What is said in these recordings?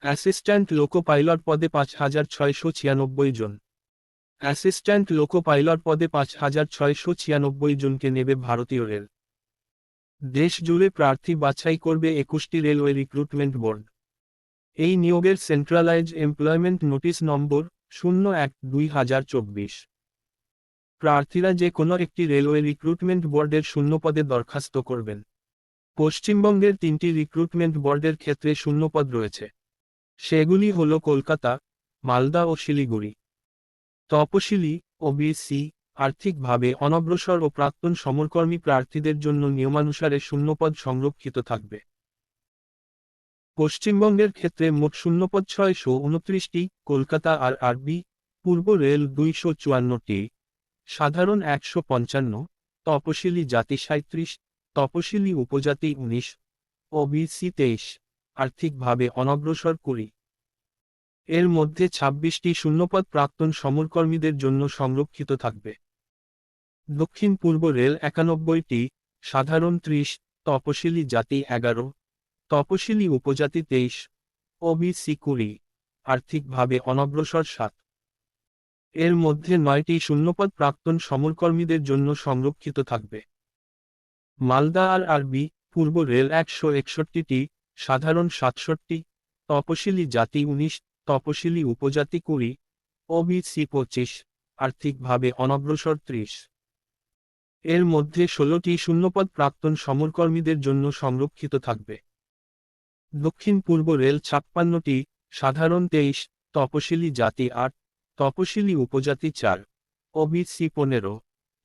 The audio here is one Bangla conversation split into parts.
অ্যাসিস্ট্যান্ট লোকো পাইলট পদে 5,696 জন। অ্যাসিস্ট্যান্ট লোকো পাইলট পদে 5,696 জনকে নেবে ভারতীয় রেল। দেশ জুড়ে প্রার্থী বাছাই করবে 21টি রেলওয়ে রিক্রুটমেন্ট বোর্ড। এই নিয়োগের সেন্ট্রালাইজড এমপ্লয়মেন্ট নোটিশ নম্বর 01/2024। প্রার্থীরা যে কোনো একটি রেলওয়ে রিক্রুটমেন্ট বোর্ডের শূন্যপদে দরখাস্ত করবেন। পশ্চিমবঙ্গের 3টি রিক্রুটমেন্ট বোর্ডের ক্ষেত্রে শূন্যপদ রয়েছে। সেগুলি হল কলকাতা, মালদা ও শিলিগুড়ি। তপশিলি, ওবিসি, আর্থিকভাবে অনগ্রসর ও প্রাক্তন সমরকর্মী প্রার্থীদের জন্য নিয়মানুসারে শূন্যপদ সংরক্ষিত থাকবে। পশ্চিমবঙ্গের ক্ষেত্রে মোট শূন্যপদ 629টি, কলকাতা আরআরবি, পূর্ব রেল 254টি, সাধারণ 155, তপশিলি জাতি 37, তপশিলি উপজাতি 19, ওবিসি 23, আর্থিকভাবে অনগ্রসর 20। এর মধ্যে 26টি শূন্যপদ প্রাক্তন সমরকর্মীদের জন্য সংরক্ষিত থাকবে। দক্ষিণ পূর্ব রেল 91টি, সাধারণ 30, তপশিলি জাতি 11, তপশিলি উপজাতি 23, ওবিসি 20, আর্থিকভাবে অনগ্রসর 7। এর মধ্যে 9টি শূন্যপদ প্রাক্তন সমরকর্মীদের জন্য সংরক্ষিত থাকবে। মালদা আরআরবি, পূর্ব রেল 161টি, সাধারণ 67, তপশিলি জাতি 19, তপশিলি উপজাতি 20, ওবিসি 25, আর্থিকভাবে অনগ্রসর 30। এর মধ্যে 16টি শূন্যপদ প্রাক্তন সমরকর্মীদের জন্য সংরক্ষিত থাকবে। দক্ষিণ পূর্ব রেল 56টি, সাধারণ 23, তপশিলি জাতি 8, তপশিলি উপজাতি 4, ওবিসি 15,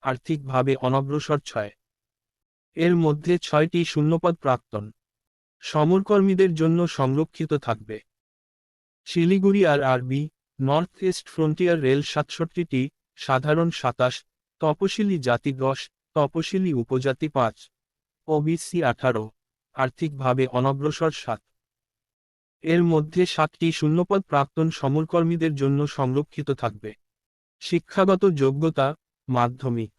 আর্থিকভাবে অনগ্রসর 6। এর মধ্যে 6টি শূন্যপদ প্রাক্তন সমরকর্মীদের জন্য সংরক্ষিত থাকবে। Siliguri RRB, north east frontier rail 67টি, সাধারণ 27, তপশিলি জাতি 10, তপশিলি উপজাতি 5, ওবিসি 18, আর্থিকভাবে অনগ্রসর 7। এর মধ্যে 7টি শূন্যপদ প্রাক্তন সমরকর্মীদের জন্য সংরক্ষিত থাকবে। শিক্ষাগত যোগ্যতা, মাধ্যমিক।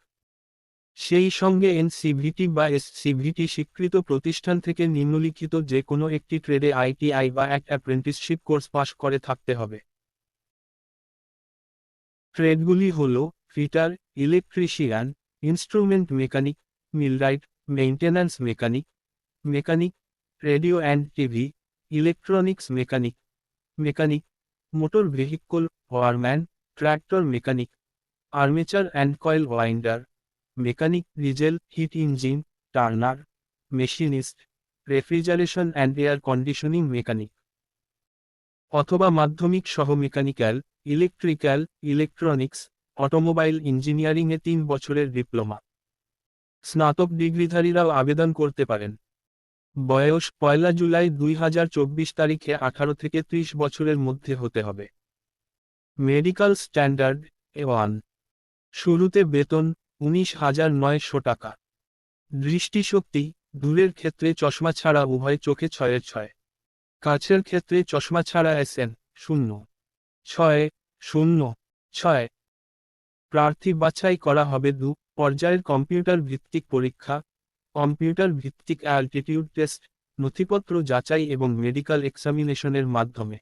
সেই সঙ্গে এনসিভিটি বা এসসিভিটি স্বীকৃত প্রতিষ্ঠান থেকে নিম্নলিখিত যে কোনো একটি ট্রেডে আইটিআই বা এক অ্যাপ্রেন্টিসশিপ কোর্স পাশ করে থাকতে হবে। ট্রেডগুলি হল fitter, electrician, instrument mechanic, millwright, maintenance mechanic, mechanic, radio and TV, electronics mechanic, mechanic, motor vehicle, wireman, tractor mechanic, armature and coil winder, mechanic, diesel, heat engine, turner, machinist, refrigeration and air conditioning mechanic, অথবা মাধ্যমিক সহ মেকানিক্যাল, ইলেকট্রিক্যাল, ইলেকট্রনিক্স, অটোমোবাইল ইঞ্জিনিয়ারিংয়ে 3 বছরের ডিপ্লোমা। স্নাতক ডিগ্রিধারীরাও আবেদন করতে পারেন। বয়স 1 জুলাই 2024 তারিখে 18 থেকে 30 বছরের মধ্যে হতে হবে। Medical standard A1। শুরুতে বেতন 19,900 টাকা। দৃষ্টিশক্তি, দূরের ক্ষেত্রে চশমা ছাড়া উভয় চোখে 6/6, কাছের ক্ষেত্রে চশমা ছাড়া SN 0/6/0/6। প্রার্থী বাছাই করা হবে 2 পর্যায়ের কম্পিউটার ভিত্তিক পরীক্ষা, কম্পিউটার ভিত্তিক অ্যালটিটিউড টেস্ট, নথিপত্র যাচাই এবং মেডিকেল এক্সামিনেশনের মাধ্যমে।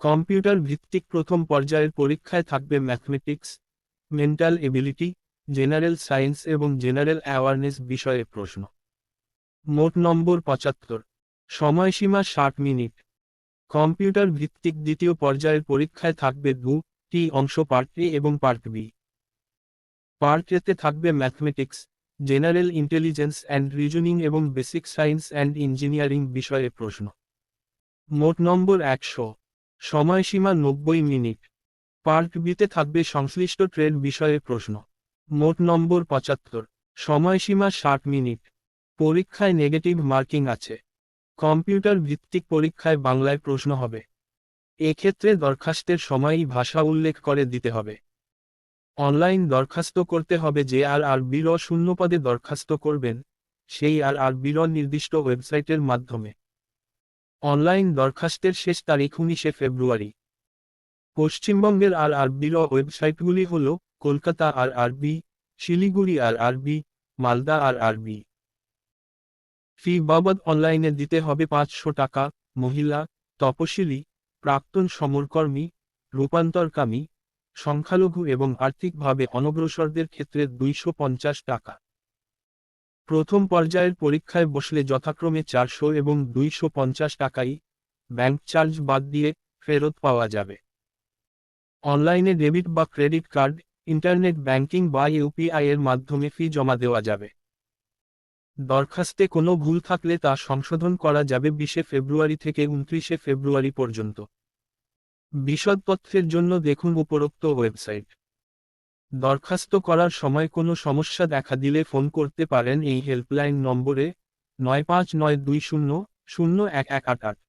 কম্পিউটার ভিত্তিক প্রথম পর্যায়ের পরীক্ষায় থাকবে mathematics, mental ability, general science এবং জেনারেল অ্যাওয়ারনেস বিষয়ে প্রশ্ন। মোট নম্বর 75। সময়সীমা 60 মিনিট। কম্পিউটার ভিত্তিক দ্বিতীয় পর্যায়ের পরীক্ষায় থাকবে 2টি অংশ, পার্ট এ এবং পার্ট বি। পার্ট এতে থাকবে mathematics, general intelligence and reasoning এবং বেসিক সায়েন্স অ্যান্ড ইঞ্জিনিয়ারিং বিষয়ে প্রশ্ন। মোট নম্বর 100। সময়সীমা 90 মিনিট। পার্ট বিতে থাকবে সংশ্লিষ্ট ট্রেড বিষয়ে প্রশ্ন। মোট নম্বর 75। সময়সীমা 60 মিনিট। পরীক্ষায় নেগেটিভ মার্কিং আছে। কম্পিউটার ভিত্তিক পরীক্ষায় বাংলায় প্রশ্ন হবে। এক্ষেত্রে দরখাস্তের সময়ই ভাষা উল্লেখ করে দিতে হবে। অনলাইন দরখাস্ত করতে হবে। যে আরআরবির শূন্যপদে দরখাস্ত করবেন, সেই আরআরবির নির্দিষ্ট ওয়েবসাইটের মাধ্যমে। অনলাইন দরখাস্তের শেষ তারিখ 19 ফেব্রুয়ারি। পশ্চিমবঙ্গের আরআরবির ওয়েবসাইটগুলি হল Kolkata RRB, Siliguri RRB, Malda RRB. Fee বাবদ অনলাইনে দিতে হবে 500 টাকা। মহিলা, তপশিলি, প্রাক্তন সমরকর্মী, রূপান্তরকামী, সংখ্যালঘু এবং আর্থিকভাবে অনগ্রসরদের ক্ষেত্রে 250 টাকা। প্রথম পর্যায়ের পরীক্ষায় বসলে যথাক্রমে 400 এবং 250 টাকাই, ব্যাংক চার্জ বাদ দিয়ে, ফেরত পাওয়া যাবে। অনলাইনে ডেবিট বা ক্রেডিট কার্ড, ইন্টারনেট ব্যাংকিং বা ইউপিআই এর মাধ্যমে ফি জমা দেওয়া যাবে। দরখাস্তে কোনো ভুল থাকলে তা সংশোধন করা যাবে 20 ফেব্রুয়ারি থেকে 29 ফেব্রুয়ারি পর্যন্ত। বিশদ তথ্যের জন্য দেখুন উপরোক্ত ওয়েবসাইট। দরখাস্ত করার সময় কোনো সমস্যা দেখা দিলে ফোন করতে পারেন এই হেল্পলাইন নম্বরে 9592000188।